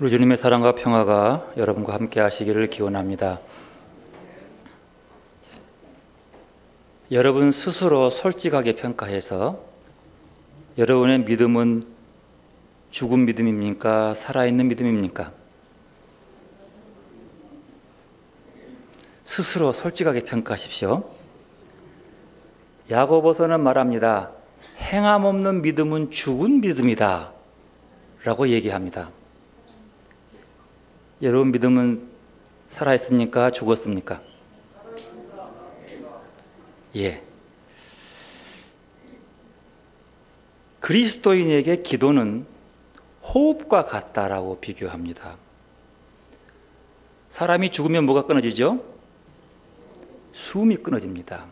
우리 주님의 사랑과 평화가 여러분과 함께 하시기를 기원합니다. 여러분 스스로 솔직하게 평가해서 여러분의 믿음은 죽은 믿음입니까? 살아있는 믿음입니까? 스스로 솔직하게 평가하십시오. 야고보서는 말합니다. 행함 없는 믿음은 죽은 믿음이다 라고 얘기합니다. 여러분 믿음은 살아있습니까? 죽었습니까? 예. 그리스도인에게 기도는 호흡과 같다라고 비교합니다. 사람이 죽으면 뭐가 끊어지죠? 숨이 끊어집니다.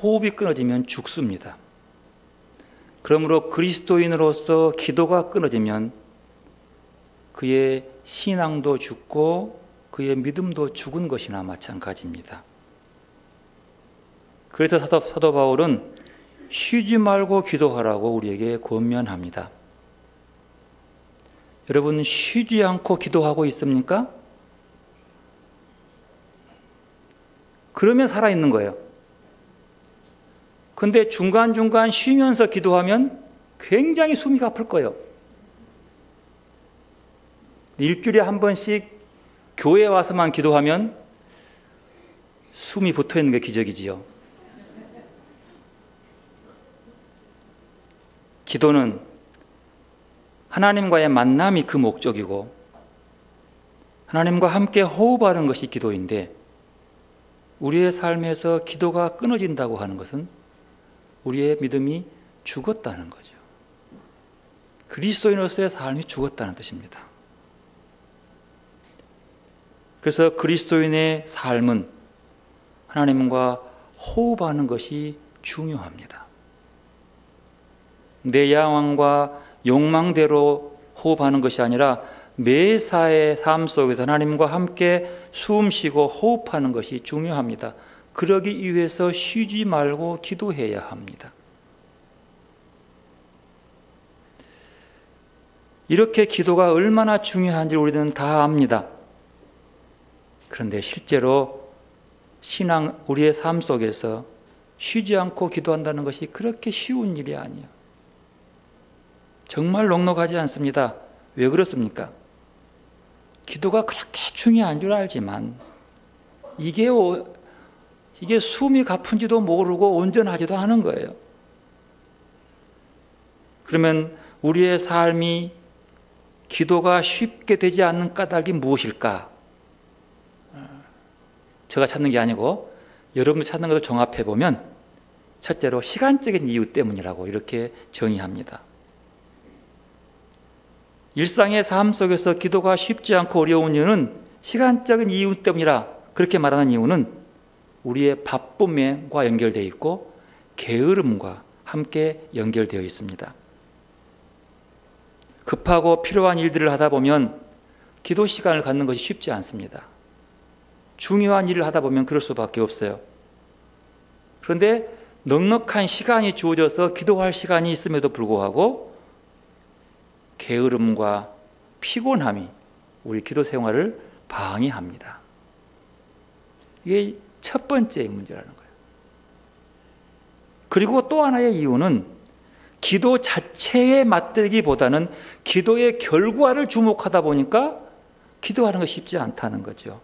호흡이 끊어지면 죽습니다. 그러므로 그리스도인으로서 기도가 끊어지면 그의 신앙도 죽고 그의 믿음도 죽은 것이나 마찬가지입니다. 그래서 사도 바울은 쉬지 말고 기도하라고 우리에게 권면합니다. 여러분 쉬지 않고 기도하고 있습니까? 그러면 살아있는 거예요. 근데 중간중간 쉬면서 기도하면 굉장히 숨이 가쁠 거예요. 일주일에 한 번씩 교회에 와서만 기도하면 숨이 붙어있는 게 기적이지요. 기도는 하나님과의 만남이 그 목적이고 하나님과 함께 호흡하는 것이 기도인데 우리의 삶에서 기도가 끊어진다고 하는 것은 우리의 믿음이 죽었다는 거죠. 그리스도인으로서의 삶이 죽었다는 뜻입니다. 그래서 그리스도인의 삶은 하나님과 호흡하는 것이 중요합니다. 내 야망과 욕망대로 호흡하는 것이 아니라 매사의 삶 속에서 하나님과 함께 숨 쉬고 호흡하는 것이 중요합니다. 그러기 위해서 쉬지 말고 기도해야 합니다. 이렇게 기도가 얼마나 중요한지 우리는 다 압니다. 그런데 실제로 우리의 삶 속에서 쉬지 않고 기도한다는 것이 그렇게 쉬운 일이 아니에요. 정말 넉넉하지 않습니다. 왜 그렇습니까? 기도가 그렇게 중요한 줄 알지만 이게 숨이 가쁜지도 모르고 온전하지도 않은 거예요. 그러면 우리의 삶이 기도가 쉽게 되지 않는 까닭이 무엇일까? 제가 찾는 게 아니고 여러분이 찾는 것을 종합해 보면 첫째로 시간적인 이유 때문이라고 이렇게 정의합니다. 일상의 삶 속에서 기도가 쉽지 않고 어려운 이유는 시간적인 이유 때문이라 그렇게 말하는 이유는 우리의 바쁨과 연결되어 있고 게으름과 함께 연결되어 있습니다. 급하고 필요한 일들을 하다 보면 기도 시간을 갖는 것이 쉽지 않습니다. 중요한 일을 하다 보면 그럴 수밖에 없어요. 그런데 넉넉한 시간이 주어져서 기도할 시간이 있음에도 불구하고 게으름과 피곤함이 우리 기도 생활을 방해합니다. 이게 첫 번째 문제라는 거예요. 그리고 또 하나의 이유는 기도 자체에 맞들기보다는 기도의 결과를 주목하다 보니까 기도하는 것이 쉽지 않다는 거죠.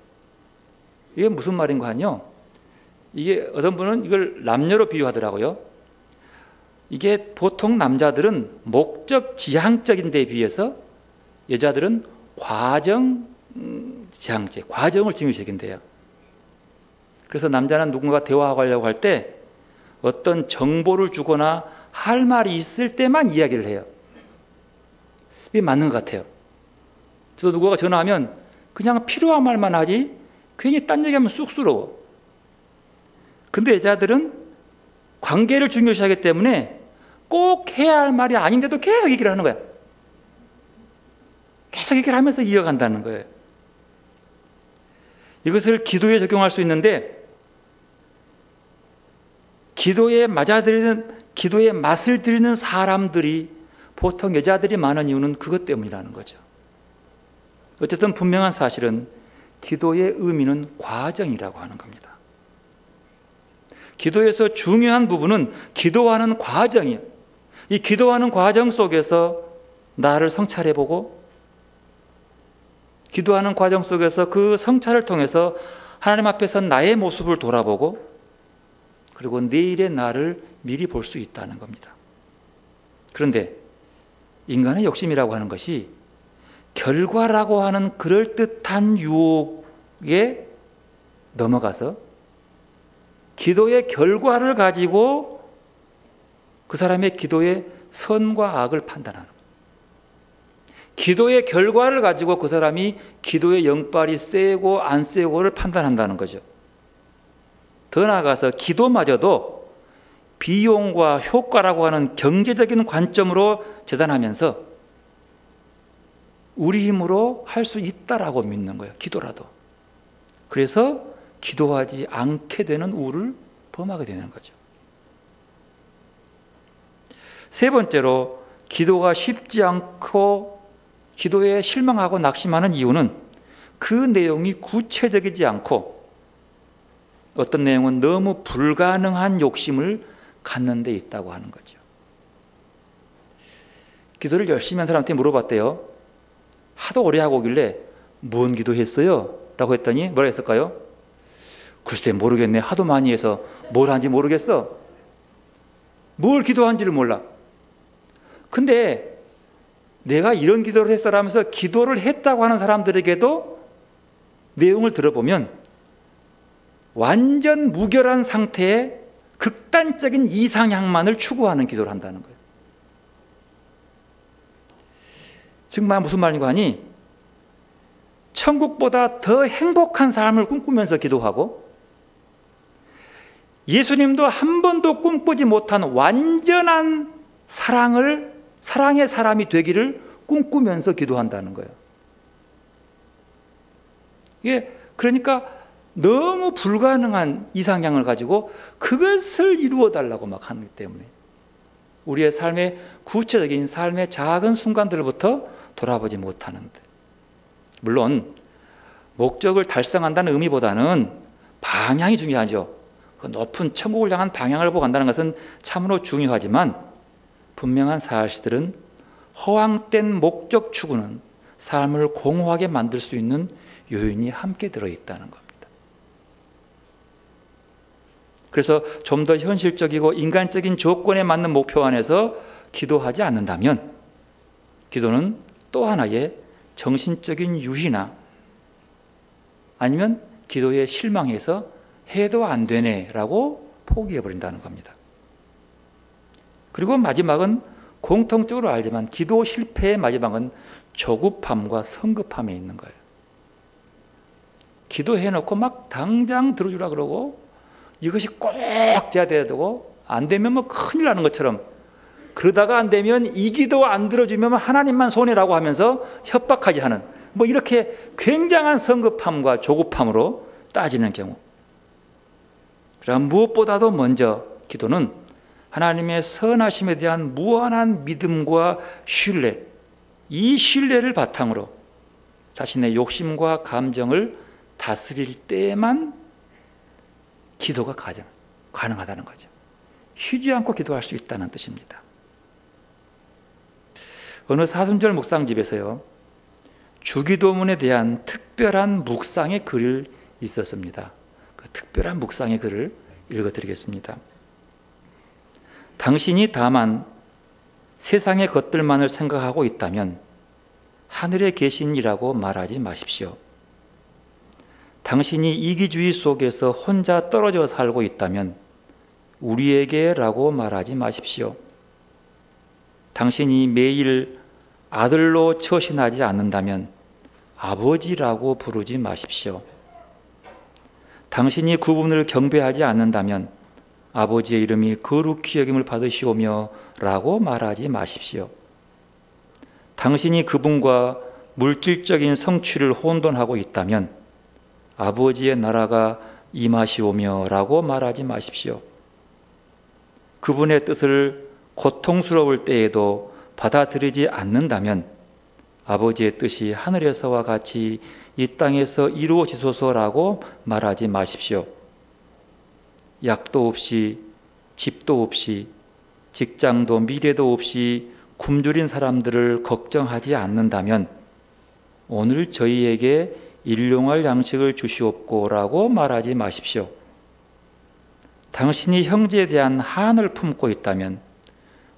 이게 무슨 말인가 하뇨? 이게 어떤 분은 이걸 남녀로 비유하더라고요. 이게 보통 남자들은 목적 지향적인 데 비해서 여자들은 과정 지향적, 과정을 중요시한대요. 그래서 남자는 누군가 대화하고 하려고 할 때 어떤 정보를 주거나 할 말이 있을 때만 이야기를 해요. 이게 맞는 것 같아요. 저도 누구가 전화하면 그냥 필요한 말만 하지 괜히 딴 얘기하면 쑥스러워. 근데 여자들은 관계를 중요시하기 때문에 꼭 해야 할 말이 아닌데도 계속 얘기를 하는 거야. 계속 얘기를 하면서 이어간다는 거예요. 이것을 기도에 적용할 수 있는데 기도에 맛을 들이는 사람들이 보통 여자들이 많은 이유는 그것 때문이라는 거죠. 어쨌든 분명한 사실은 기도의 의미는 과정이라고 하는 겁니다. 기도에서 중요한 부분은 기도하는 과정이에요. 이 기도하는 과정 속에서 나를 성찰해보고, 기도하는 과정 속에서 그 성찰을 통해서 하나님 앞에서 나의 모습을 돌아보고, 그리고 내일의 나를 미리 볼 수 있다는 겁니다. 그런데 인간의 욕심이라고 하는 것이 결과라고 하는 그럴듯한 유혹에 넘어가서 기도의 결과를 가지고 그 사람의 기도의 선과 악을 판단하는 거예요. 기도의 결과를 가지고 그 사람이 기도의 영빨이 세고 안 세고를 판단한다는 거죠. 더 나아가서 기도마저도 비용과 효과라고 하는 경제적인 관점으로 재단하면서 우리 힘으로 할 수 있다라고 믿는 거예요. 기도라도. 그래서 기도하지 않게 되는 우를 범하게 되는 거죠. 세 번째로, 기도가 쉽지 않고 기도에 실망하고 낙심하는 이유는 그 내용이 구체적이지 않고 어떤 내용은 너무 불가능한 욕심을 갖는 데 있다고 하는 거죠. 기도를 열심히 한 사람한테 물어봤대요. 하도 오래 하고 오길래 뭔 기도했어요? 라고 했더니 뭐라 했을까요? 글쎄 모르겠네. 하도 많이 해서 뭘 한지 모르겠어. 뭘 기도한지를 몰라. 근데 내가 이런 기도를 했어라면서 기도를 했다고 하는 사람들에게도 내용을 들어보면 완전 무결한 상태의 극단적인 이상향만을 추구하는 기도를 한다는 거예요. 정말 무슨 말인가 하니 천국보다 더 행복한 삶을 꿈꾸면서 기도하고 예수님도 한 번도 꿈꾸지 못한 완전한 사랑의 사람이 되기를 꿈꾸면서 기도한다는 거예요. 이게 그러니까 너무 불가능한 이상향을 가지고 그것을 이루어달라고 막 하기 때문에 우리의 삶의 구체적인 삶의 작은 순간들부터 돌아보지 못하는데, 물론 목적을 달성한다는 의미보다는 방향이 중요하죠. 그 높은 천국을 향한 방향을 보고 간다는 것은 참으로 중요하지만 분명한 사실들은 허황된 목적 추구는 삶을 공허하게 만들 수 있는 요인이 함께 들어있다는 겁니다. 그래서 좀 더 현실적이고 인간적인 조건에 맞는 목표 안에서 기도하지 않는다면 기도는 또 하나의 정신적인 유희나 아니면 기도에 실망해서 해도 안 되네라고 포기해버린다는 겁니다. 그리고 마지막은 공통적으로 알지만 기도 실패의 마지막은 조급함과 성급함에 있는 거예요. 기도해놓고 막 당장 들어주라 그러고 이것이 꼭 돼야 되고 안 되면 뭐 큰일 나는 것처럼, 그러다가 안 되면 이 기도 안 들어주면 하나님만 손해라고 하면서 협박하지 하는 뭐 이렇게 굉장한 성급함과 조급함으로 따지는 경우, 그럼 무엇보다도 먼저 기도는 하나님의 선하심에 대한 무한한 믿음과 신뢰, 이 신뢰를 바탕으로 자신의 욕심과 감정을 다스릴 때만 기도가 가능하다는 거죠. 쉬지 않고 기도할 수 있다는 뜻입니다. 어느 사순절 묵상집에서요, 주기도문에 대한 특별한 묵상의 글이 있었습니다. 그 특별한 묵상의 글을 읽어드리겠습니다. 당신이 다만 세상의 것들만을 생각하고 있다면 하늘에 계신 이라고 말하지 마십시오. 당신이 이기주의 속에서 혼자 떨어져 살고 있다면 우리에게라고 말하지 마십시오. 당신이 매일 아들로 처신하지 않는다면 아버지라고 부르지 마십시오. 당신이 그분을 경배하지 않는다면 아버지의 이름이 거룩히 여김을 받으시오며 라고 말하지 마십시오. 당신이 그분과 물질적인 성취를 혼돈하고 있다면 아버지의 나라가 임하시오며 라고 말하지 마십시오. 그분의 뜻을 고통스러울 때에도 받아들이지 않는다면 아버지의 뜻이 하늘에서와 같이 이 땅에서 이루어지소서라고 말하지 마십시오. 약도 없이, 집도 없이, 직장도 미래도 없이 굶주린 사람들을 걱정하지 않는다면 오늘 저희에게 일용할 양식을 주시옵고라고 말하지 마십시오. 당신이 형제에 대한 한을 품고 있다면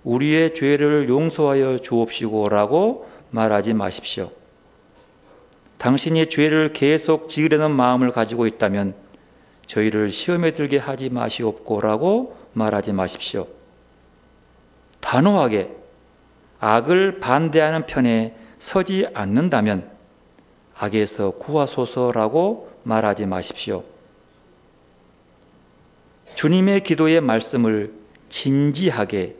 우리의 죄를 용서하여 주옵시고라고 말하지 마십시오. 당신이 죄를 계속 지으려는 마음을 가지고 있다면 저희를 시험에 들게 하지 마시옵고라고 말하지 마십시오. 단호하게 악을 반대하는 편에 서지 않는다면 악에서 구하소서라고 말하지 마십시오. 주님의 기도의 말씀을 진지하게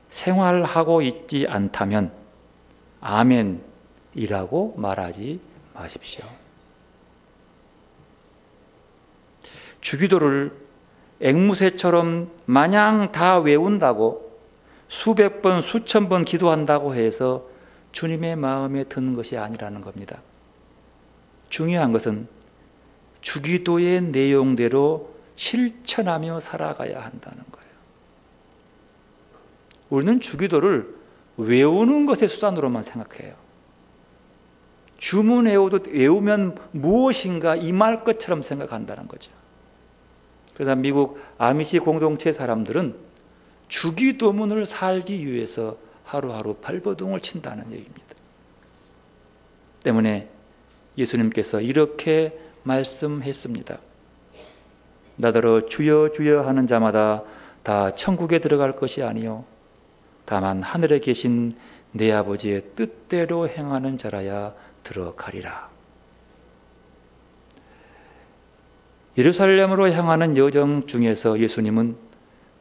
생활하고 있지 않다면 아멘이라고 말하지 마십시오. 주기도를 앵무새처럼 마냥 다 외운다고 수백 번, 수천 번 기도한다고 해서 주님의 마음에 드는 것이 아니라는 겁니다. 중요한 것은 주기도의 내용대로 실천하며 살아가야 한다는 거예요. 우리는 주기도를 외우는 것의 수단으로만 생각해요. 주문 외우면 무엇인가 임할 것처럼 생각한다는 거죠. 그래서 미국 아미시 공동체 사람들은 주기도문을 살기 위해서 하루하루 발버둥을 친다는 얘기입니다. 때문에 예수님께서 이렇게 말씀했습니다. 나더러 주여 주여 하는 자마다 다 천국에 들어갈 것이 아니요 다만 하늘에 계신 내 아버지의 뜻대로 행하는 자라야 들어가리라. 예루살렘으로 향하는 여정 중에서 예수님은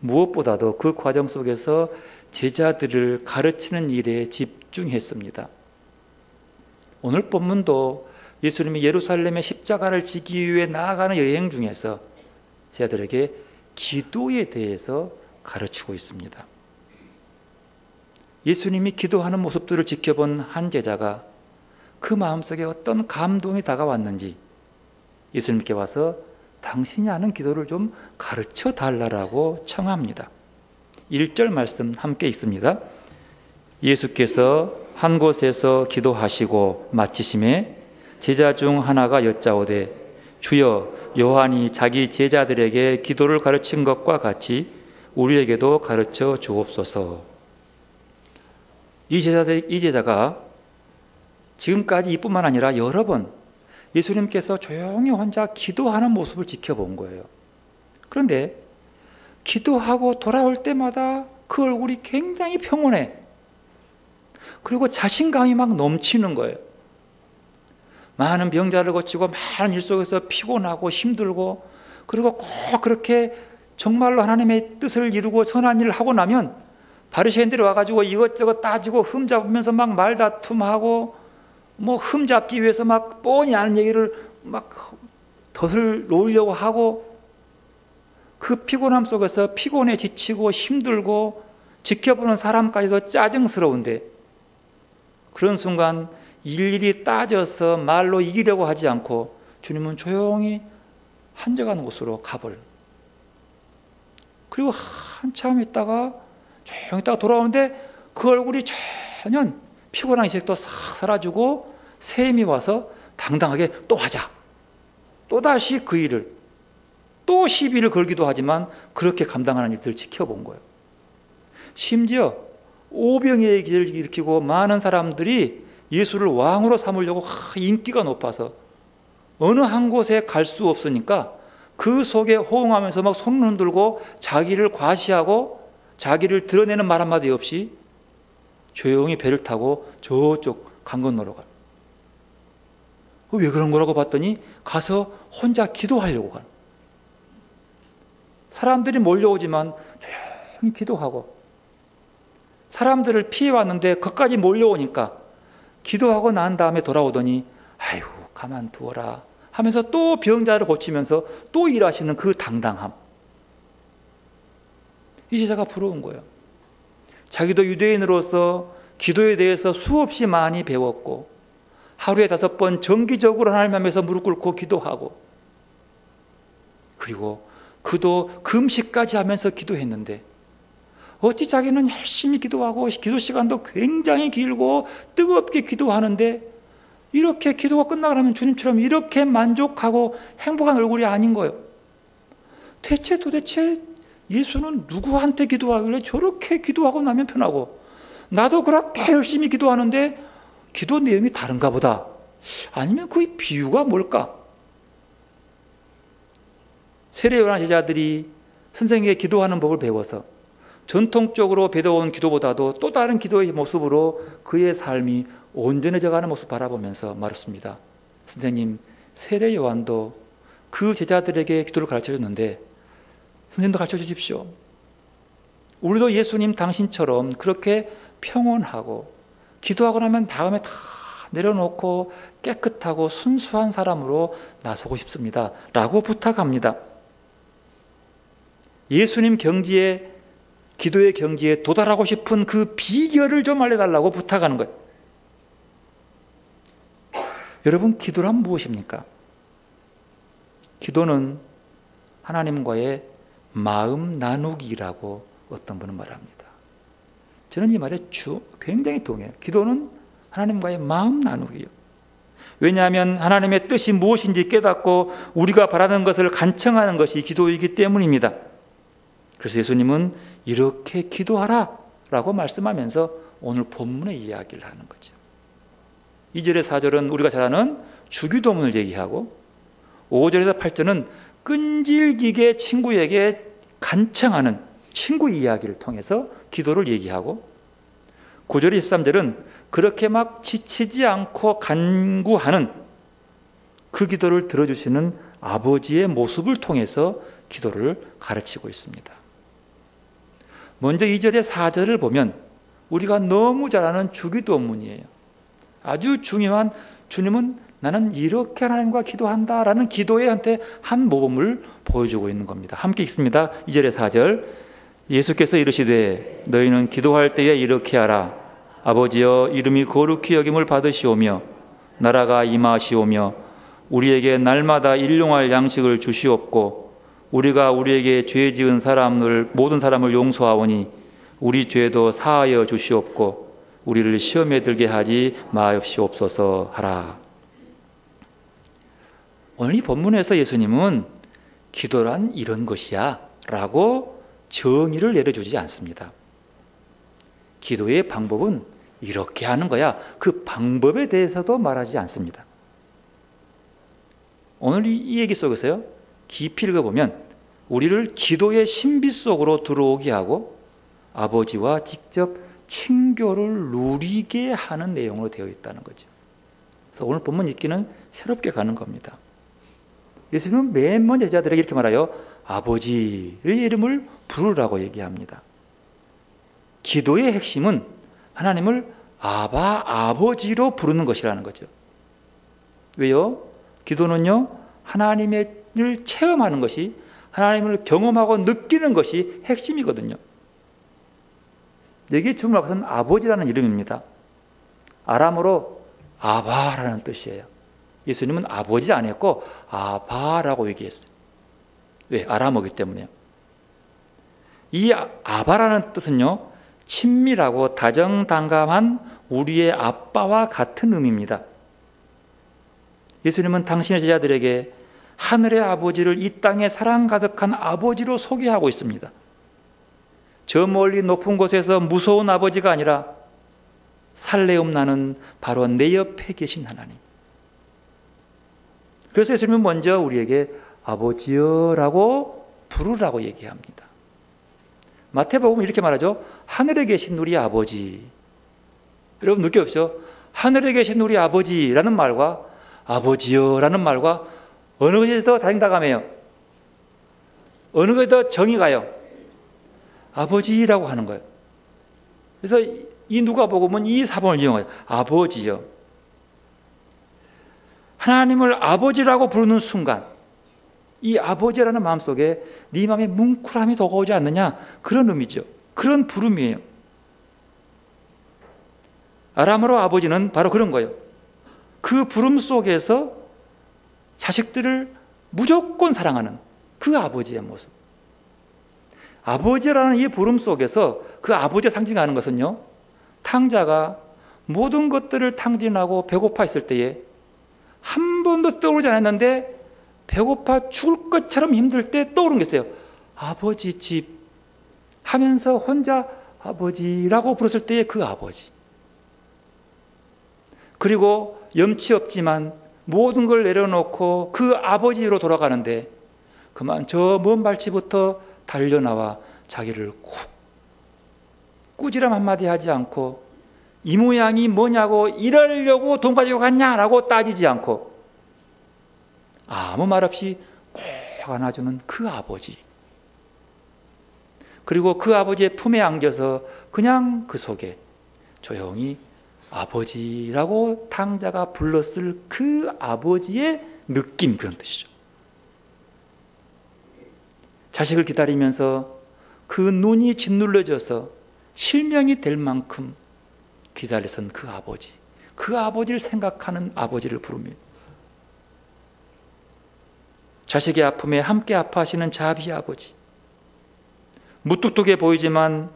무엇보다도 그 과정 속에서 제자들을 가르치는 일에 집중했습니다. 오늘 본문도 예수님이 예루살렘의 십자가를 지기 위해 나아가는 여행 중에서 제자들에게 기도에 대해서 가르치고 있습니다. 예수님이 기도하는 모습들을 지켜본 한 제자가 그 마음속에 어떤 감동이 다가왔는지 예수님께 와서 당신이 하는 기도를 좀 가르쳐 달라고 청합니다. 1절 말씀 함께 읽습니다. 예수께서 한 곳에서 기도하시고 마치심에 제자 중 하나가 여짜오되 주여 요한이 자기 제자들에게 기도를 가르친 것과 같이 우리에게도 가르쳐 주옵소서. 이 제자가 지금까지 이뿐만 아니라 여러 번 예수님께서 조용히 혼자 기도하는 모습을 지켜본 거예요. 그런데 기도하고 돌아올 때마다 그 얼굴이 굉장히 평온해. 그리고 자신감이 막 넘치는 거예요. 많은 병자를 거치고 많은 일 속에서 피곤하고 힘들고 그리고 꼭 그렇게 정말로 하나님의 뜻을 이루고 선한 일을 하고 나면 바리새인들이 와가지고 이것저것 따지고 흠잡으면서 막 말다툼하고 뭐 흠잡기 위해서 막 뻔히 아는 얘기를 막 덫을 놓으려고 하고 그 피곤함 속에서 피곤해 지치고 힘들고 지켜보는 사람까지도 짜증스러운데 그런 순간 일일이 따져서 말로 이기려고 하지 않고 주님은 조용히 한적한 곳으로 가버려요. 그리고 한참 있다가 조용히 있다가 돌아오는데 그 얼굴이 전혀 피곤한 기색도 싹 사라지고 새 힘이 와서 당당하게 또 하자. 또다시 그 일을 또 시비를 걸기도 하지만 그렇게 감당하는 일들을 지켜본 거예요. 심지어 오병이의 기를 일으키고 많은 사람들이 예수를 왕으로 삼으려고 인기가 높아서 어느 한 곳에 갈 수 없으니까 그 속에 호응하면서 막 손을 흔들고 자기를 과시하고 자기를 드러내는 말 한마디 없이 조용히 배를 타고 저쪽 강 건너러 가요. 왜 그런 거라고 봤더니 가서 혼자 기도하려고 가요. 사람들이 몰려오지만 조용히 기도하고 사람들을 피해왔는데 거기까지 몰려오니까 기도하고 난 다음에 돌아오더니 아이고 가만두어라 하면서 또 병자를 고치면서 또 일하시는 그 당당함. 이 제자가 부러운 거예요. 자기도 유대인으로서 기도에 대해서 수없이 많이 배웠고 하루에 5번 정기적으로 하나님 앞에서 무릎 꿇고 기도하고 그리고 그도 금식까지 하면서 기도했는데 어찌 자기는 열심히 기도하고 기도 시간도 굉장히 길고 뜨겁게 기도하는데 이렇게 기도가 끝나고 나면 주님처럼 이렇게 만족하고 행복한 얼굴이 아닌 거예요. 도대체 예수는 누구한테 기도하길래 저렇게 기도하고 나면 편하고 나도 그렇게 열심히 기도하는데 기도 내용이 다른가 보다. 아니면 그 비유가 뭘까? 세례 요한 제자들이 선생님에게 기도하는 법을 배워서 전통적으로 배워온 기도보다도 또 다른 기도의 모습으로 그의 삶이 온전해져가는 모습을 바라보면서 말했습니다. 선생님, 세례 요한도 그 제자들에게 기도를 가르쳐줬는데 선생님도 가르쳐주십시오. 우리도 예수님 당신처럼 그렇게 평온하고 기도하고 나면 다음에 다 내려놓고 깨끗하고 순수한 사람으로 나서고 싶습니다 라고 부탁합니다. 예수님 경지에, 기도의 경지에 도달하고 싶은 그 비결을 좀 알려달라고 부탁하는 거예요. 여러분, 기도란 무엇입니까? 기도는 하나님과의 마음 나누기라고 어떤 분은 말합니다. 저는 이 말에 굉장히 동의해요. 기도는 하나님과의 마음 나누기요. 왜냐하면 하나님의 뜻이 무엇인지 깨닫고 우리가 바라는 것을 간청하는 것이 기도이기 때문입니다. 그래서 예수님은 이렇게 기도하라 라고 말씀하면서 오늘 본문의 이야기를 하는 거죠. 2절에 4절은 우리가 잘 아는 주기도문을 얘기하고 5절에서 8절은 끈질기게 친구에게 간청하는 친구 이야기를 통해서 기도를 얘기하고 9절 23절은 그렇게 막 지치지 않고 간구하는 그 기도를 들어주시는 아버지의 모습을 통해서 기도를 가르치고 있습니다. 먼저 2절에 4절을 보면 우리가 너무 잘 아는 주기도문이에요. 아주 중요한, 주님은 나는 이렇게 하나님과 기도한다라는 기도의 한 모범을 보여주고 있는 겁니다. 함께 읽습니다. 2절에 4절. 예수께서 이르시되 너희는 기도할 때에 이렇게 하라. 아버지여, 이름이 거룩히 여김을 받으시오며 나라가 임하시오며 우리에게 날마다 일용할 양식을 주시옵고 우리가 우리에게 죄 지은 모든 사람을 용서하오니 우리 죄도 사하여 주시옵고 우리를 시험에 들게 하지 마옵시옵소서 하라. 오늘 이 본문에서 예수님은 기도란 이런 것이야 라고 정의를 내려주지 않습니다. 기도의 방법은 이렇게 하는 거야. 그 방법에 대해서도 말하지 않습니다. 오늘 이 얘기 속에서요, 깊이 읽어보면 우리를 기도의 신비 속으로 들어오게 하고 아버지와 직접 친교를 누리게 하는 내용으로 되어 있다는 거죠. 그래서 오늘 본문 읽기는 새롭게 가는 겁니다. 예수님은 맨 먼저 제자들에게 이렇게 말하여 아버지의 이름을 부르라고 얘기합니다. 기도의 핵심은 하나님을 아버지로 부르는 것이라는 거죠. 왜요? 기도는요, 하나님을 체험하는 것이, 하나님을 경험하고 느끼는 것이 핵심이거든요. 여기에 주문할 것은 아버지라는 이름입니다. 아람어로 아바라는 뜻이에요. 예수님은 아버지 안 했고 아바라고 얘기했어요. 왜? 아람어이기 때문에요. 이 아바라는 뜻은요, 친밀하고 다정당감한 우리의 아빠와 같은 의미입니다. 예수님은 당신의 제자들에게 하늘의 아버지를 이 땅에 사랑 가득한 아버지로 소개하고 있습니다. 저 멀리 높은 곳에서 무서운 아버지가 아니라 살레움 나는 바로 내 옆에 계신 하나님. 그래서 예수님은 먼저 우리에게 아버지여라고 부르라고 얘기합니다. 마태복음은 이렇게 말하죠. 하늘에 계신 우리 아버지. 여러분 느껴보시죠? 하늘에 계신 우리 아버지라는 말과 아버지여라는 말과 어느 것이 더 다정다감해요? 어느 것이 더 정이 가요? 아버지라고 하는 거예요. 그래서 이 누가복음은 이 사본을 이용해요. 아버지여. 하나님을 아버지라고 부르는 순간 이 아버지라는 마음속에 네 마음에 뭉클함이 다가오지 않느냐, 그런 의미죠. 그런 부름이에요. 아람어로 아버지는 바로 그런 거예요. 그 부름 속에서 자식들을 무조건 사랑하는 그 아버지의 모습. 아버지라는 이 부름 속에서 그 아버지가 상징하는 것은요, 탕자가 모든 것들을 탕진하고 배고파 있을 때에 한 번도 떠오르지 않았는데 배고파 죽을 것처럼 힘들 때 떠오르는 게 있어요. 아버지 집 하면서 혼자 아버지라고 부르실 때의 그 아버지. 그리고 염치 없지만 모든 걸 내려놓고 그 아버지로 돌아가는데 그만 저 먼 발치부터 달려나와 자기를 꾸지람 한마디 하지 않고 이 모양이 뭐냐고 이러려고 돈 가지고 갔냐라고 따지지 않고 아무 말 없이 꼭 안아주는 그 아버지. 그리고 그 아버지의 품에 안겨서 그냥 그 속에 조용히 아버지라고 탕자가 불렀을 그 아버지의 느낌, 그런 뜻이죠. 자식을 기다리면서 그 눈이 짓눌러져서 실명이 될 만큼 기다렸던 그 아버지, 그 아버지를 생각하는 아버지를 부릅니다. 자식의 아픔에 함께 아파하시는 자비 아버지, 무뚝뚝해 보이지만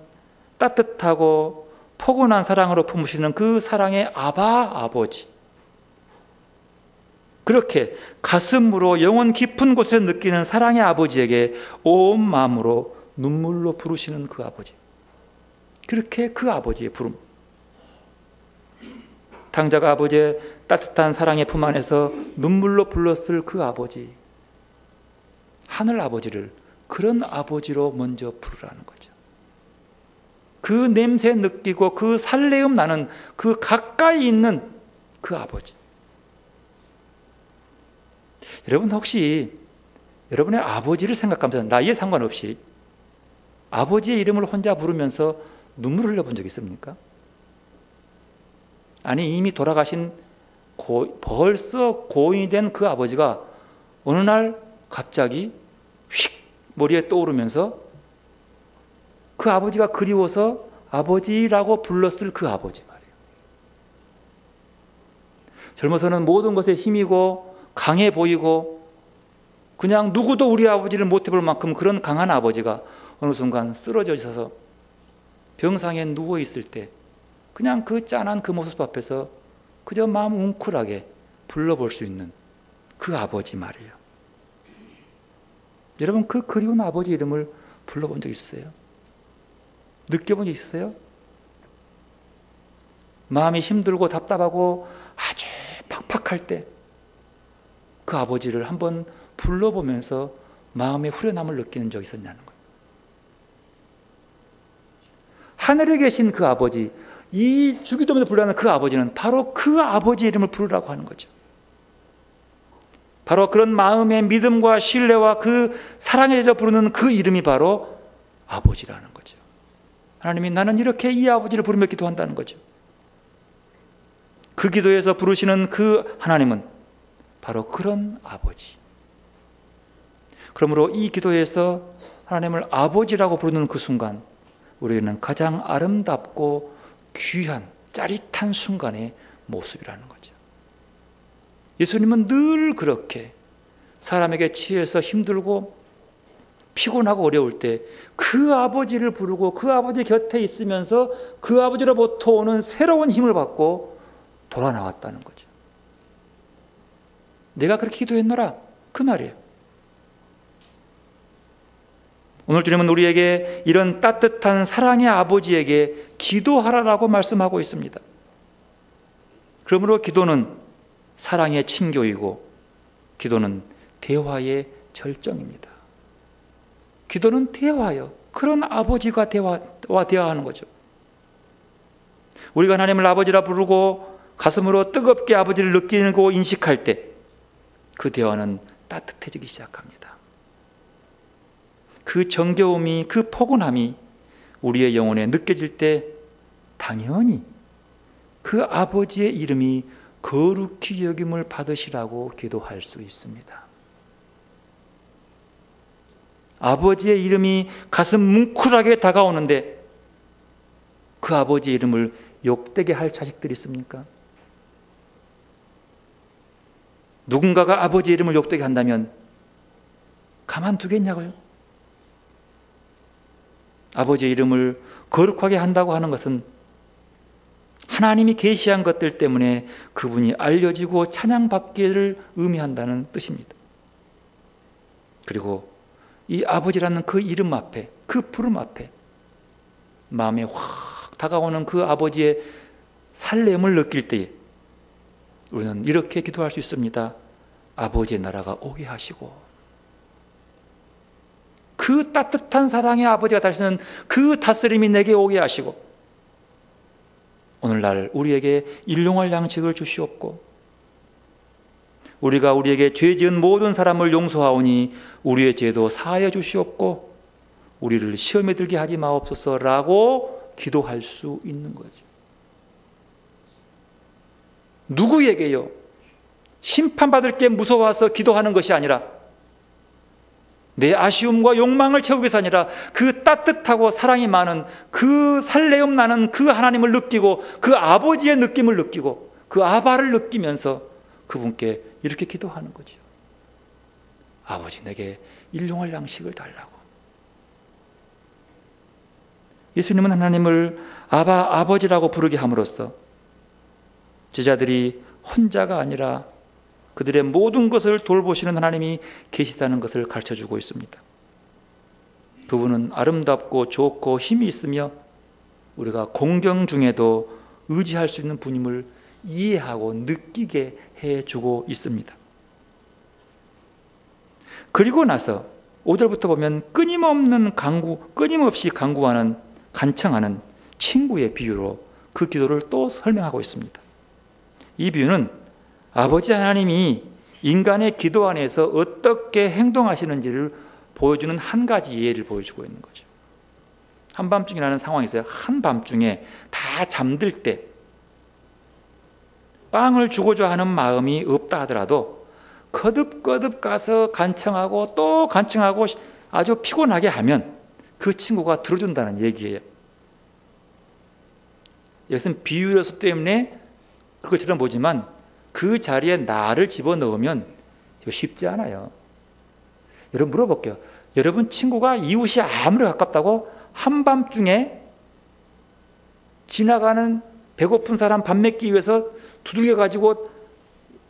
따뜻하고 포근한 사랑으로 품으시는 그 사랑의 아바 아버지, 그렇게 가슴으로 영혼 깊은 곳에서 느끼는 사랑의 아버지에게 온 마음으로 눈물로 부르시는 그 아버지, 그렇게 그 아버지의 부름. 탕자가 아버지의 따뜻한 사랑의 품 안에서 눈물로 불렀을 그 아버지, 하늘 아버지를 그런 아버지로 먼저 부르라는 거죠. 그 냄새 느끼고 그 살레음 나는 그 가까이 있는 그 아버지. 여러분 혹시 여러분의 아버지를 생각하면서 나이에 상관없이 아버지의 이름을 혼자 부르면서 눈물을 흘려본 적 있습니까? 아니 이미 돌아가신 벌써 고인이 된 그 아버지가 어느 날 갑자기 휙 머리에 떠오르면서 그 아버지가 그리워서 아버지라고 불렀을 그 아버지 말이에요. 젊어서는 모든 것에 힘이고 강해 보이고 그냥 누구도 우리 아버지를 못해볼 만큼 그런 강한 아버지가 어느 순간 쓰러져 있어서 병상에 누워있을 때 그냥 그 짠한 그 모습 앞에서 그저 마음 웅크하게 불러볼 수 있는 그 아버지 말이에요. 여러분 그 그리운 아버지 이름을 불러본 적 있으세요? 느껴본 적 있으세요? 마음이 힘들고 답답하고 아주 팍팍할 때 그 아버지를 한번 불러보면서 마음의 후련함을 느끼는 적이 있었냐는 거예요. 하늘에 계신 그 아버지, 이 주기도문에 불러하는 그 아버지는 바로 그 아버지 이름을 부르라고 하는 거죠. 바로 그런 마음의 믿음과 신뢰와 그 사랑에 대해서 부르는 그 이름이 바로 아버지라는 거죠. 하나님이 나는 이렇게 이 아버지를 부르며 기도한다는 거죠. 그 기도에서 부르시는 그 하나님은 바로 그런 아버지. 그러므로 이 기도에서 하나님을 아버지라고 부르는 그 순간 우리는 가장 아름답고 귀한 짜릿한 순간의 모습이라는 거죠. 예수님은 늘 그렇게 사람에게 치여서 힘들고 피곤하고 어려울 때 그 아버지를 부르고 그 아버지 곁에 있으면서 그 아버지로부터 오는 새로운 힘을 받고 돌아 나왔다는 거죠. 내가 그렇게 기도했노라 그 말이에요. 오늘 주님은 우리에게 이런 따뜻한 사랑의 아버지에게 기도하라라고 말씀하고 있습니다. 그러므로 기도는 사랑의 친교이고 기도는 대화의 절정입니다. 기도는 대화요. 그런 아버지가 대화와 대화하는 거죠. 우리가 하나님을 아버지라 부르고 가슴으로 뜨겁게 아버지를 느끼고 인식할 때 그 대화는 따뜻해지기 시작합니다. 그 정겨움이, 그 포근함이 우리의 영혼에 느껴질 때 당연히 그 아버지의 이름이 거룩히 여김을 받으시라고 기도할 수 있습니다. 아버지의 이름이 가슴 뭉클하게 다가오는데 그 아버지의 이름을 욕되게 할 자식들이 있습니까? 누군가가 아버지의 이름을 욕되게 한다면 가만두겠냐고요? 아버지의 이름을 거룩하게 한다고 하는 것은 하나님이 계시한 것들 때문에 그분이 알려지고 찬양받기를 의미한다는 뜻입니다. 그리고 이 아버지라는 그 이름 앞에, 그 부름 앞에 마음에 확 다가오는 그 아버지의 설렘을 느낄 때에 우리는 이렇게 기도할 수 있습니다. 아버지의 나라가 오게 하시고, 그 따뜻한 사랑의 아버지가 다시는 그 다스림이 내게 오게 하시고, 오늘날 우리에게 일용할 양식을 주시옵고, 우리가 우리에게 죄 지은 모든 사람을 용서하오니 우리의 죄도 사하여 주시옵고 우리를 시험에 들게 하지 마옵소서라고 기도할 수 있는 거죠. 누구에게요? 심판받을 게 무서워서 기도하는 것이 아니라, 내 아쉬움과 욕망을 채우기 위해서 아니라 그 따뜻하고 사랑이 많은 그 설레움 나는 그 하나님을 느끼고 그 아버지의 느낌을 느끼고 그 아바를 느끼면서 그분께 이렇게 기도하는 거죠. 아버지, 내게 일용할 양식을 달라고. 예수님은 하나님을 아버지라고 부르게 함으로써 제자들이 혼자가 아니라 그들의 모든 것을 돌보시는 하나님이 계시다는 것을 가르쳐주고 있습니다. 그분은 아름답고 좋고 힘이 있으며 우리가 공경 중에도 의지할 수 있는 분임을 이해하고 느끼게 해주고 있습니다. 그리고 나서 5절부터 보면 끊임없이 간구하는, 간청하는 친구의 비유로 그 기도를 또 설명하고 있습니다. 이 비유는 아버지 하나님이 인간의 기도 안에서 어떻게 행동하시는지를 보여주는 한 가지 예를 보여주고 있는 거죠. 한밤중이라는 상황이 있어요. 한밤중에 다 잠들 때 빵을 주고자 하는 마음이 없다 하더라도 거듭거듭 가서 간청하고 또 간청하고 아주 피곤하게 하면 그 친구가 들어준다는 얘기예요. 여기서는 비유로서 때문에 그것처럼 보지만 그 자리에 나를 집어넣으면 이거 쉽지 않아요. 여러분 물어볼게요. 여러분 친구가 이웃이 아무리 가깝다고 한밤중에 지나가는 배고픈 사람 밥 먹기 위해서 두들겨 가지고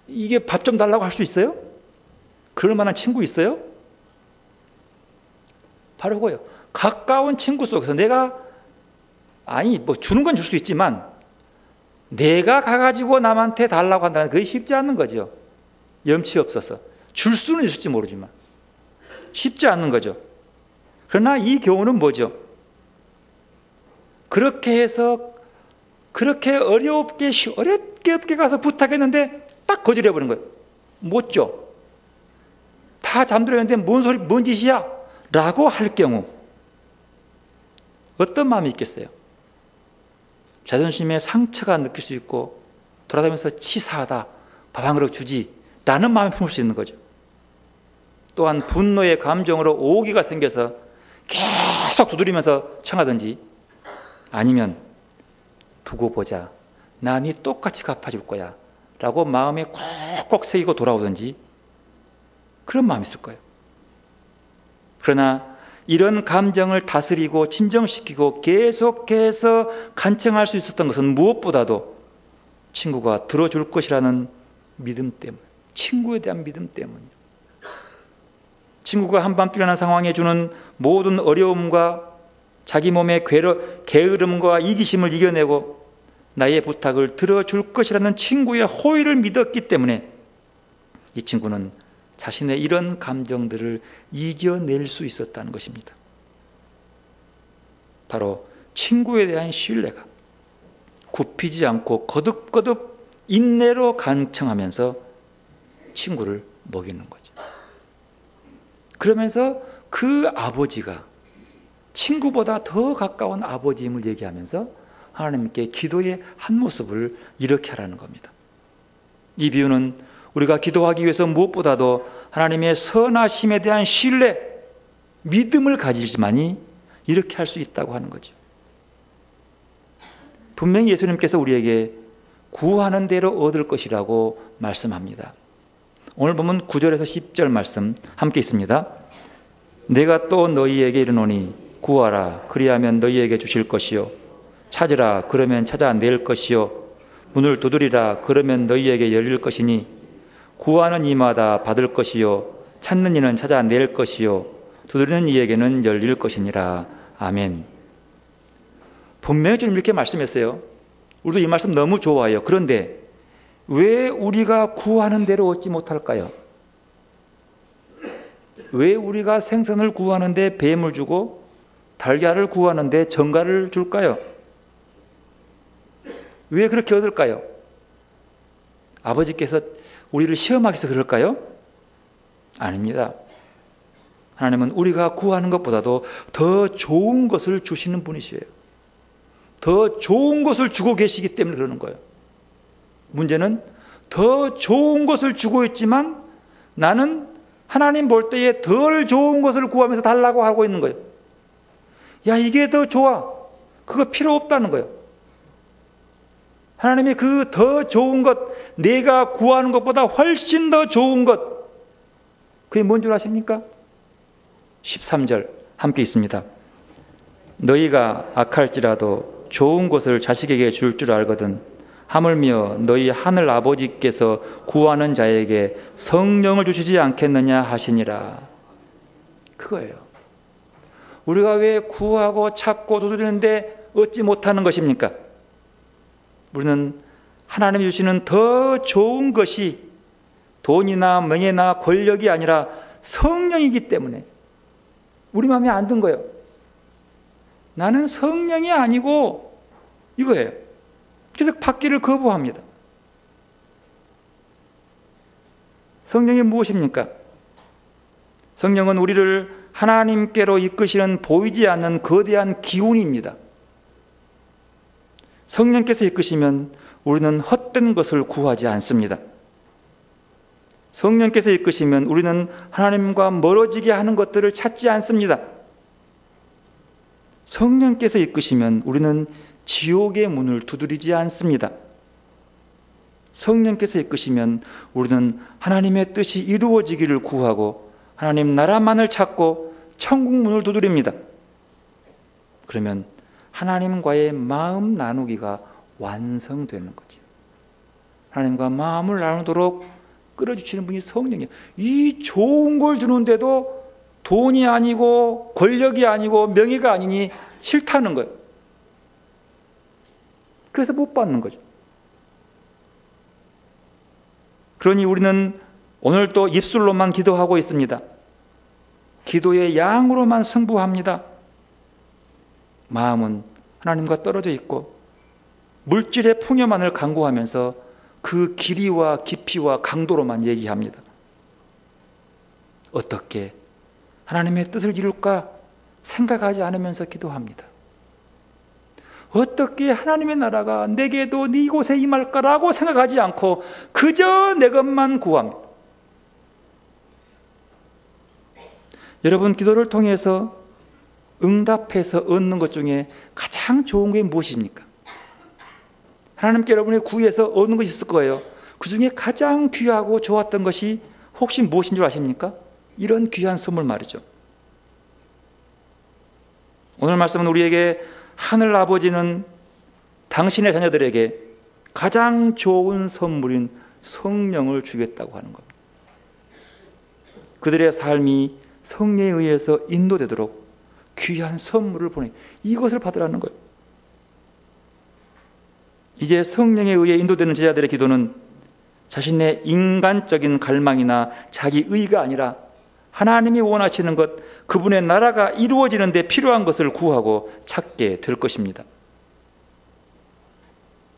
이게 밥 좀 달라고 할 수 있어요? 그럴 만한 친구 있어요? 바로 그거예요. 가까운 친구 속에서 내가 뭐 주는 건 줄 수 있지만 내가 가가지고 남한테 달라고 한다는 그게 쉽지 않는 거죠. 염치 없어서. 줄 수는 있을지 모르지만 쉽지 않는 거죠. 그러나 이 교훈은 뭐죠? 그렇게 해서 그렇게 어렵게 가서 부탁했는데 딱 거절해버린 거예요. 못 줘. 다 잠들었는데 뭔 짓이야? 라고 할 경우 어떤 마음이 있겠어요? 자존심에 상처가 느낄 수 있고 돌아다니면서 치사하다, 밥 한 그릇 주지 라는 마음을 품을 수 있는 거죠. 또한 분노의 감정으로 오기가 생겨서 계속 두드리면서 청하든지, 아니면 두고 보자, 나 네 똑같이 갚아줄 거야 라고 마음에 꼭꼭 새기고 돌아오든지 그런 마음이 있을 거예요. 그러나 이런 감정을 다스리고 진정시키고 계속해서 간청할 수 있었던 것은 무엇보다도 친구가 들어줄 것이라는 믿음 때문, 친구에 대한 믿음 때문이에요. 친구가 한밤중이라는 상황에 주는 모든 어려움과 자기 몸의 게으름과 이기심을 이겨내고 나의 부탁을 들어줄 것이라는 친구의 호의를 믿었기 때문에 이 친구는 자신의 이런 감정들을 이겨낼 수 있었다는 것입니다. 바로 친구에 대한 신뢰가 굽히지 않고 거듭거듭 인내로 간청하면서 친구를 먹이는 거죠. 그러면서 그 아버지가 친구보다 더 가까운 아버지임을 얘기하면서 하나님께 기도의 한 모습을 이렇게 하라는 겁니다. 이 비유는 우리가 기도하기 위해서 무엇보다도 하나님의 선하심에 대한 신뢰, 믿음을 가지지만이 이렇게 할 수 있다고 하는 거죠. 분명히 예수님께서 우리에게 구하는 대로 얻을 것이라고 말씀합니다. 오늘 보면 9절에서 10절 말씀 함께 있습니다. 내가 또 너희에게 이르노니 구하라 그리하면 너희에게 주실 것이요 찾으라 그러면 찾아낼 것이요 문을 두드리라 그러면 너희에게 열릴 것이니 구하는 이마다 받을 것이요 찾는 이는 찾아낼 것이요 두드리는 이에게는 열릴 것이니라. 아멘. 분명히 좀 이렇게 말씀했어요. 우리도 이 말씀 너무 좋아요. 그런데 왜 우리가 구하는 대로 얻지 못할까요? 왜 우리가 생선을 구하는데 뱀을 주고 달걀을 구하는데 정갈을 줄까요? 왜 그렇게 얻을까요? 아버지께서 우리를 시험하기 위해서 그럴까요? 아닙니다. 하나님은 우리가 구하는 것보다도 더 좋은 것을 주시는 분이시에요. 더 좋은 것을 주고 계시기 때문에 그러는 거예요. 문제는 더 좋은 것을 주고 있지만 나는 하나님 볼 때에 덜 좋은 것을 구하면서 달라고 하고 있는 거예요. 야, 이게 더 좋아. 그거 필요 없다는 거예요. 하나님이 그 더 좋은 것, 내가 구하는 것보다 훨씬 더 좋은 것, 그게 뭔 줄 아십니까? 13절 함께 있습니다. 너희가 악할지라도 좋은 것을 자식에게 줄 줄 알거든 하물며 너희 하늘 아버지께서 구하는 자에게 성령을 주시지 않겠느냐 하시니라. 그거예요. 우리가 왜 구하고 찾고 두드리는데 얻지 못하는 것입니까? 우리는 하나님이 주시는 더 좋은 것이 돈이나 명예나 권력이 아니라 성령이기 때문에 우리 마음에 안 든 거예요. 나는 성령이 아니고 이거예요. 그래서 받기를 거부합니다. 성령이 무엇입니까? 성령은 우리를 하나님께로 이끄시는 보이지 않는 거대한 기운입니다. 성령께서 이끄시면 우리는 헛된 것을 구하지 않습니다. 성령께서 이끄시면 우리는 하나님과 멀어지게 하는 것들을 찾지 않습니다. 성령께서 이끄시면 우리는 지옥의 문을 두드리지 않습니다. 성령께서 이끄시면 우리는 하나님의 뜻이 이루어지기를 구하고 하나님 나라만을 찾고 천국 문을 두드립니다. 그러면 하나님과의 마음 나누기가 완성되는 거죠. 하나님과 마음을 나누도록 끌어주시는 분이 성령이에요. 이 좋은 걸 주는데도 돈이 아니고 권력이 아니고 명예가 아니니 싫다는 거예요. 그래서 못 받는 거죠. 그러니 우리는 오늘 또 입술로만 기도하고 있습니다. 기도의 양으로만 승부합니다. 마음은 하나님과 떨어져 있고 물질의 풍요만을 강구하면서 그 길이와 깊이와 강도로만 얘기합니다. 어떻게 하나님의 뜻을 이룰까 생각하지 않으면서 기도합니다. 어떻게 하나님의 나라가 내게도 이곳에 임할까라고 생각하지 않고 그저 내 것만 구합니다. 여러분, 기도를 통해서 응답해서 얻는 것 중에 가장 좋은 게 무엇입니까? 하나님께 여러분의 구해서 얻는 것이 있을 거예요. 그 중에 가장 귀하고 좋았던 것이 혹시 무엇인 줄 아십니까? 이런 귀한 선물 말이죠. 오늘 말씀은 우리에게 하늘 아버지는 당신의 자녀들에게 가장 좋은 선물인 성령을 주겠다고 하는 겁니다. 그들의 삶이 성령에 의해서 인도되도록 귀한 선물을 보내 이것을 받으라는 거예요. 이제 성령에 의해 인도되는 제자들의 기도는 자신의 인간적인 갈망이나 자기 의가 아니라 하나님이 원하시는 것, 그분의 나라가 이루어지는 데 필요한 것을 구하고 찾게 될 것입니다.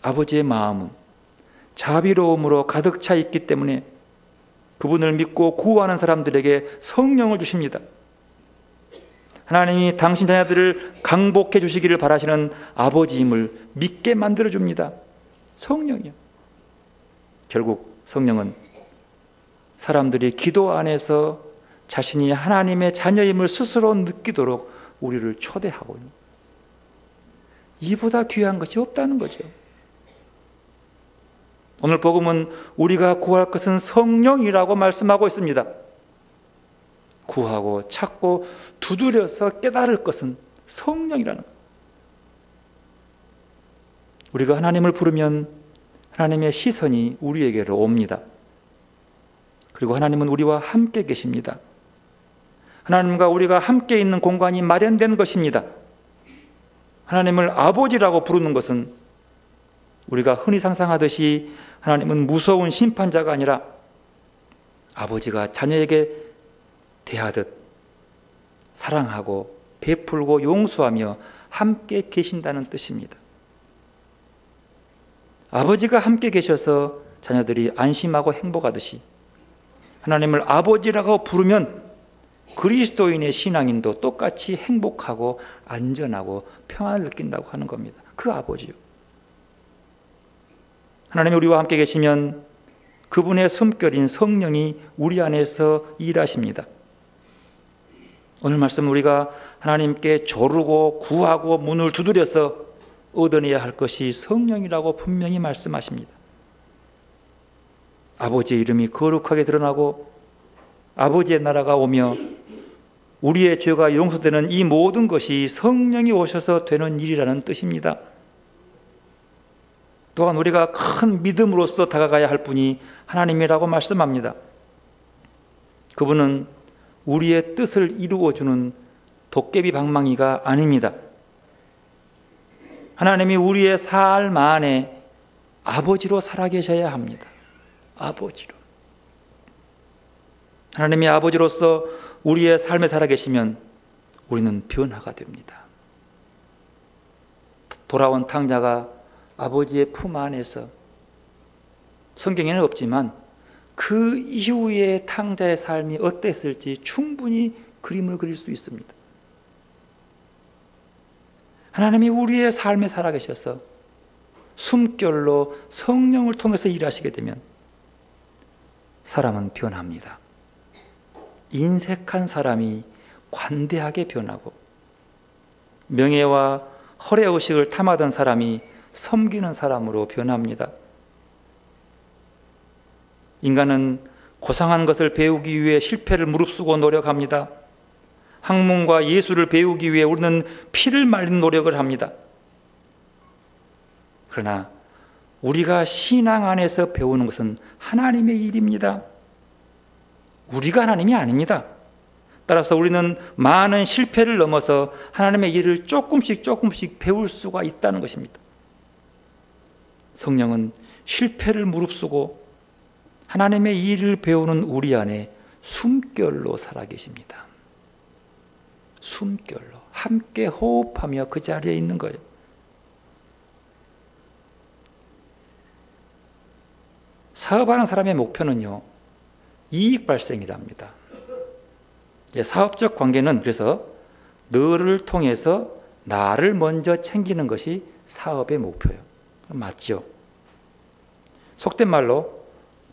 아버지의 마음은 자비로움으로 가득 차 있기 때문에 그분을 믿고 구하는 사람들에게 성령을 주십니다. 하나님이 당신 자녀들을 강복해 주시기를 바라시는 아버지임을 믿게 만들어줍니다. 성령이요. 결국 성령은 사람들이 기도 안에서 자신이 하나님의 자녀임을 스스로 느끼도록 우리를 초대하고 있는 이보다 귀한 것이 없다는 거죠. 오늘 복음은 우리가 구할 것은 성령이라고 말씀하고 있습니다. 구하고 찾고 두드려서 깨달을 것은 성령이라는 것. 우리가 하나님을 부르면 하나님의 시선이 우리에게로 옵니다. 그리고 하나님은 우리와 함께 계십니다. 하나님과 우리가 함께 있는 공간이 마련된 것입니다. 하나님을 아버지라고 부르는 것은 우리가 흔히 상상하듯이 하나님은 무서운 심판자가 아니라 아버지가 자녀에게 대하듯 사랑하고 베풀고 용서하며 함께 계신다는 뜻입니다. 아버지가 함께 계셔서 자녀들이 안심하고 행복하듯이 하나님을 아버지라고 부르면 그리스도인의 신앙인도 똑같이 행복하고 안전하고 평안을 느낀다고 하는 겁니다. 그 아버지요. 하나님이 우리와 함께 계시면 그분의 숨결인 성령이 우리 안에서 일하십니다. 오늘 말씀 우리가 하나님께 조르고 구하고 문을 두드려서 얻어내야 할 것이 성령이라고 분명히 말씀하십니다. 아버지의 이름이 거룩하게 드러나고 아버지의 나라가 오며 우리의 죄가 용서되는 이 모든 것이 성령이 오셔서 되는 일이라는 뜻입니다. 또한 우리가 큰 믿음으로써 다가가야 할 분이 하나님이라고 말씀합니다. 그분은 우리의 뜻을 이루어주는 도깨비 방망이가 아닙니다. 하나님이 우리의 삶 안에 아버지로 살아계셔야 합니다. 아버지로. 하나님이 아버지로서 우리의 삶에 살아계시면 우리는 변화가 됩니다. 돌아온 탕자가 아버지의 품 안에서, 성경에는 없지만 그 이후의 탕자의 삶이 어땠을지 충분히 그림을 그릴 수 있습니다. 하나님이 우리의 삶에 살아계셔서 숨결로 성령을 통해서 일하시게 되면 사람은 변합니다. 인색한 사람이 관대하게 변하고 명예와 허례의식을 탐하던 사람이 섬기는 사람으로 변합니다. 인간은 고상한 것을 배우기 위해 실패를 무릅쓰고 노력합니다. 학문과 예술을 배우기 위해 우리는 피를 말리는 노력을 합니다. 그러나 우리가 신앙 안에서 배우는 것은 하나님의 일입니다. 우리가 하나님이 아닙니다. 따라서 우리는 많은 실패를 넘어서 하나님의 일을 조금씩 배울 수가 있다는 것입니다. 성령은 실패를 무릅쓰고 하나님의 일을 배우는 우리 안에 숨결로 살아계십니다. 숨결로 함께 호흡하며 그 자리에 있는 거예요. 사업하는 사람의 목표는요, 이익 발생이랍니다. 사업적 관계는 그래서 너를 통해서 나를 먼저 챙기는 것이 사업의 목표예요. 맞죠? 속된 말로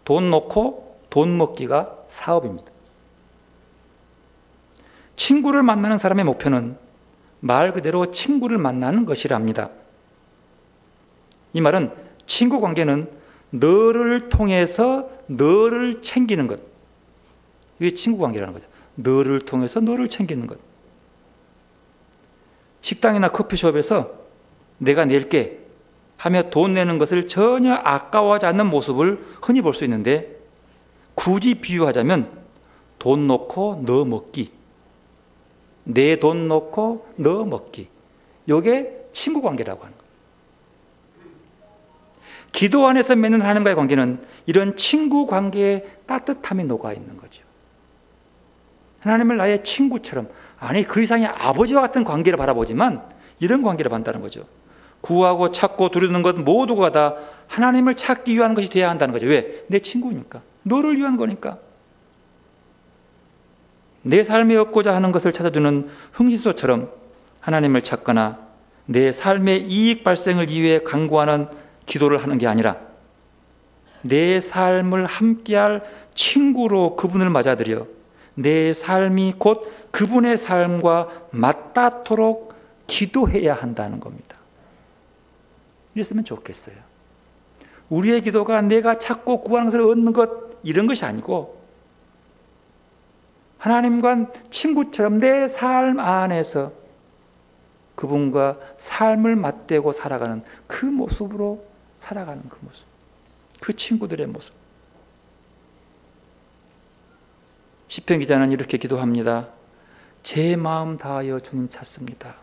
돈 놓고 돈 먹기가 사업입니다. 친구를 만나는 사람의 목표는 말 그대로 친구를 만나는 것이랍니다. 이 말은 친구 관계는 너를 통해서 너를 챙기는 것, 이게 친구 관계라는 거죠. 너를 통해서 너를 챙기는 것. 식당이나 커피숍에서 내가 낼게 하며 돈 내는 것을 전혀 아까워하지 않는 모습을 흔히 볼 수 있는데, 굳이 비유하자면 돈 놓고 너 먹기, 내 돈 놓고 너 먹기, 이게 친구 관계라고 하는 거예요. 기도 안에서 맺는 하나님과의 관계는 이런 친구 관계에 따뜻함이 녹아있는 거죠. 하나님을 나의 친구처럼, 아니 그 이상의 아버지와 같은 관계를 바라보지만 이런 관계를 본다는 거죠. 구하고 찾고 두려는 것 모두가 다 하나님을 찾기 위한 것이 되어야 한다는 거죠. 왜? 내 친구니까, 너를 위한 거니까. 내 삶에 얻고자 하는 것을 찾아주는 흥신소처럼 하나님을 찾거나 내 삶의 이익 발생을 위해 간구하는 기도를 하는 게 아니라 내 삶을 함께할 친구로 그분을 맞아들여 내 삶이 곧 그분의 삶과 맞닿도록 기도해야 한다는 겁니다. 이랬으면 좋겠어요. 우리의 기도가 내가 찾고 구하는 것을 얻는 것, 이런 것이 아니고 하나님과 친구처럼 내 삶 안에서 그분과 삶을 맞대고 살아가는 그 모습으로 살아가는 그 모습, 그 친구들의 모습. 시편 기자는 이렇게 기도합니다. 제 마음 다하여 주님 찾습니다.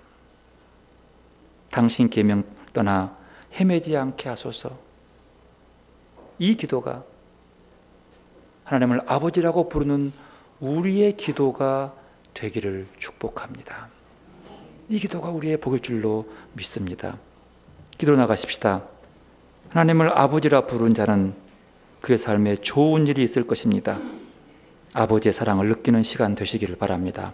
당신 계명 떠나 헤매지 않게 하소서. 이 기도가 하나님을 아버지라고 부르는 우리의 기도가 되기를 축복합니다. 이 기도가 우리의 복일 줄로 믿습니다. 기도로 나가십시다. 하나님을 아버지라 부른 자는 그의 삶에 좋은 일이 있을 것입니다. 아버지의 사랑을 느끼는 시간 되시기를 바랍니다.